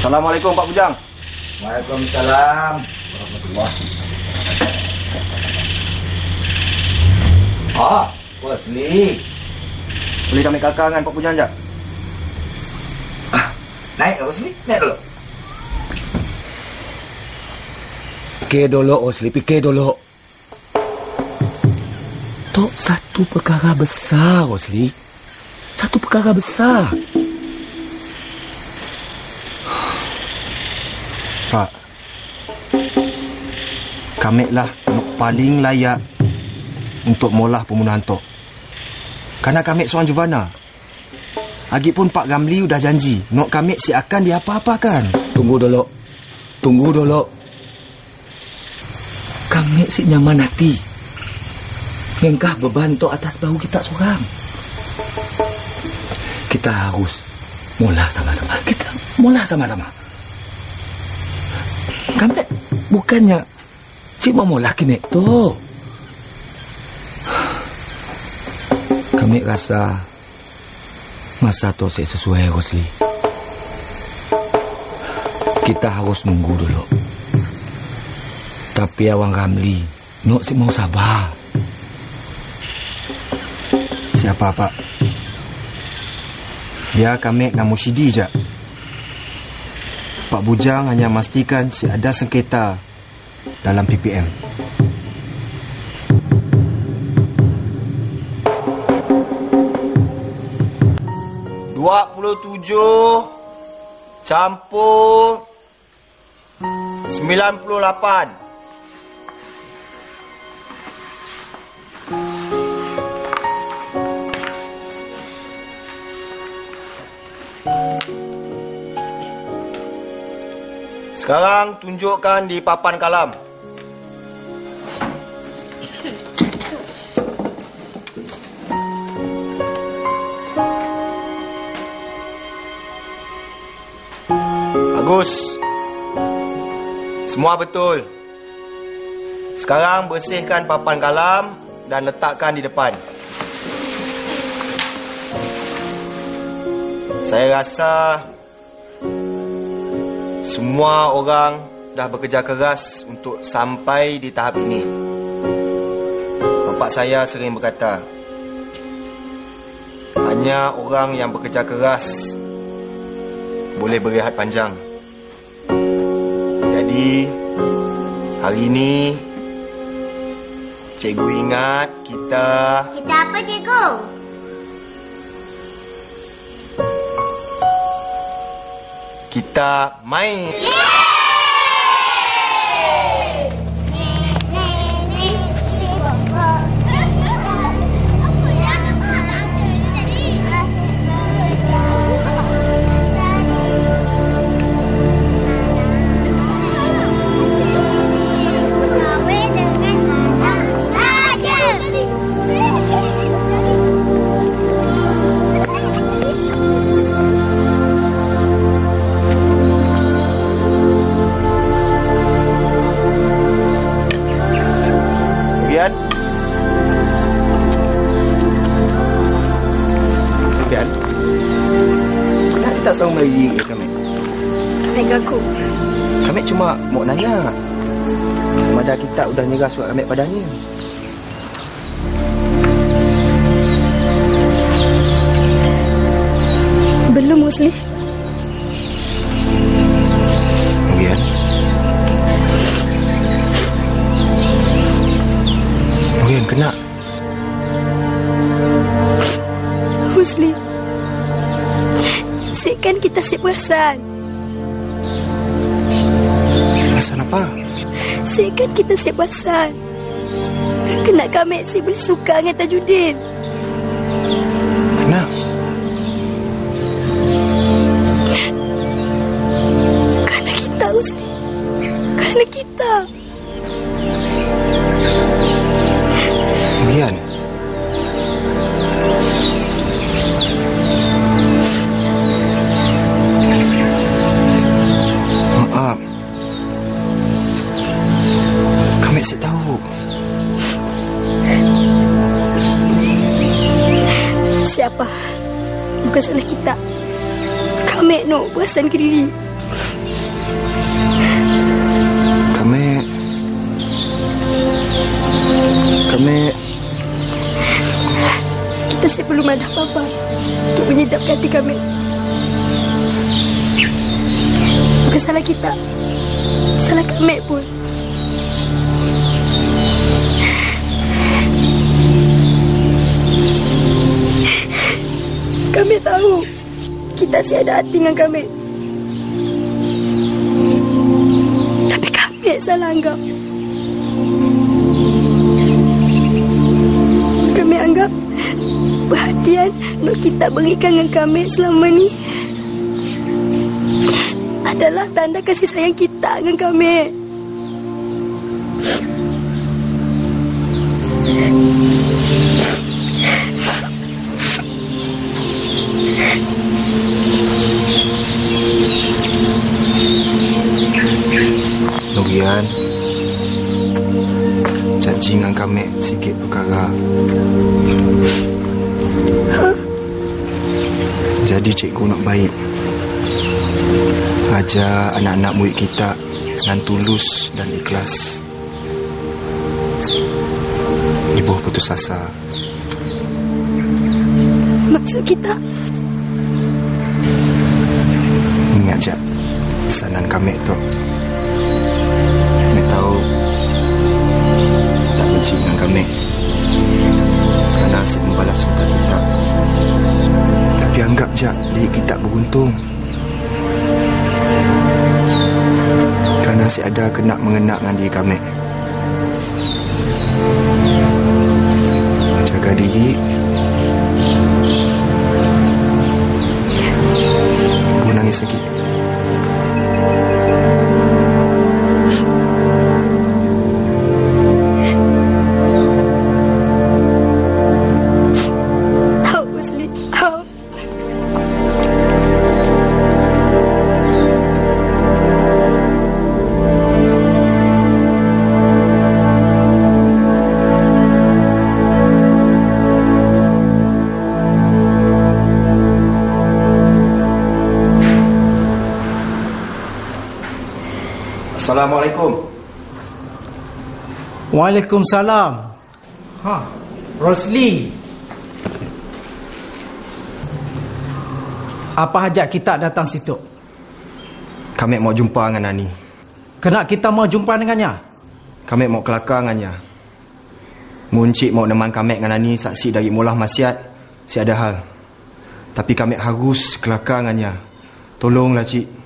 Assalamualaikum Pak Bujang. Waalaikumsalam warahmatullahi wabarakatuh. Wasli. Boleh kami kakak dengan Pak Bujang sekejap? Naik Wasli, naik dulu. Fikir dulu, Osli, fikir dulu. Tok satu perkara besar, Osli. Satu perkara besar. Pak, kami lah nuk paling layak untuk molah pembunuhan Tok. Karena kami seorang juvana. Lagipun Pak Gamli udah janji nuk kami si akan diapa-apakan. Tunggu dulu. Tunggu dulu. Kami si nyaman hati. Ngengkah beban Tok atas bahu kita seorang. Kita harus molah sama-sama. Kita molah sama-sama. Kami bukannya si mau molah kini tu. Kami rasa masa tu sesuai, Rosli. Kita harus nunggu dulu. Tapi Awang Ramli, nok si mau sabar. Siapa, Pak? Biar kami ngamu sidi je. Pak Bujang hanya memastikan si ada sengketa dalam PPM. campur 98. Sekarang tunjukkan di papan kalam. Bagus. Semua betul. Sekarang bersihkan papan kalam dan letakkan di depan. Saya rasa semua orang dah bekerja keras untuk sampai di tahap ini. Bapak saya sering berkata, hanya orang yang bekerja keras boleh berehat panjang. Jadi, hari ini cikgu ingat kita... Kita apa, cikgu? Kita main. Tak selalu melayu kami. Naik aku. Kami cuma mau nanya sama ada kita udah nyerah surat kami padanya. Belum, Musli. Kemudian kena. Musli. Kan kita siap perasan. Perasan apa? Kan kita siap perasan. Kena kami si boleh suka dengan Tajudin. Kena? Kerana kita, Musli. Kerana kita. Kemudian saya tahu. Siapa? Bukan salah kita. Kami nak perasan ke diri. amanah Papa untuk menyedapkan hati kami. Bukan salah kita, salah kami pun. Kami tahu kita tiada hati dengan kami. Tapi kami salah anggap. Kami anggap perhatian yang kita berikan dengan kami selama ni adalah tanda kasih sayang kita dengan kami. Nurian, janji dengan kami sikit perkara. Jadi cikgu nak baik, ajar anak-anak murid kita dengan tulus dan ikhlas. Ibu putus asa. Maksud kita? Ingat je pesanan kami tu. Kami tahu tak benci dengan kami kerana asyik membalas suka kita. Tapi anggap je diri kita beruntung kerana asyik ada kena mengenak dengan diri kami. Jaga diri. Kamu nangis lagi. Assalamualaikum. Waalaikumsalam. Rosli. Apa hajat kita datang situ? Kami mau jumpa dengan Nani. Kena kita mau jumpa dengannya? Kami mau kelakar dengannya. Muncik mau neman kami dengan Nani saksi dari mulah maksiat, si ada hal. Tapi kami harus kelakar dengannya. Tolonglah cik.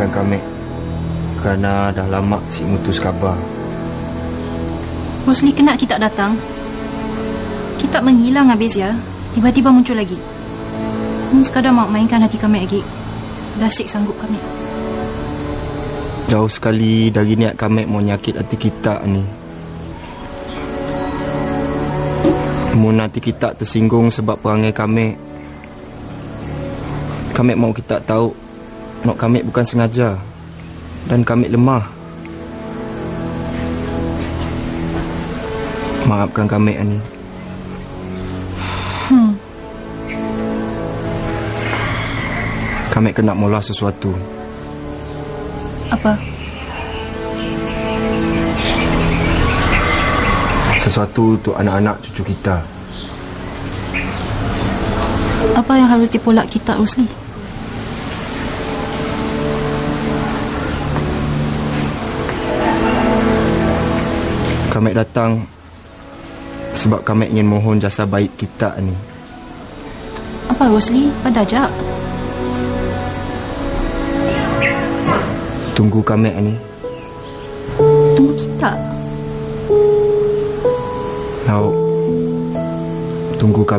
Kami kerana dah lama si mutus khabar. Rosli, kena kita datang. Kita menghilang habis ya. Tiba-tiba muncul lagi. Sekadar mau mainkan hati kami lagi. Dah sik sanggup kami. Jauh sekali dari niat kami mau nyakit hati kita ni. Mun hati kita tersinggung sebab perangai kami. Kami mau kita tahu nak kami bukan sengaja dan kami lemah. Maafkan kami Ani. Kami kena mula sesuatu. Apa? Sesuatu untuk anak-anak cucu kita. Apa yang harus dipolak kita, Rosli? Kami datang sebab kami ingin mohon jasa baik kita ni. Apa, Rosli? Pada ajak. Tunggu kami ni. Tunggu kita. Tahu. Tunggu kami.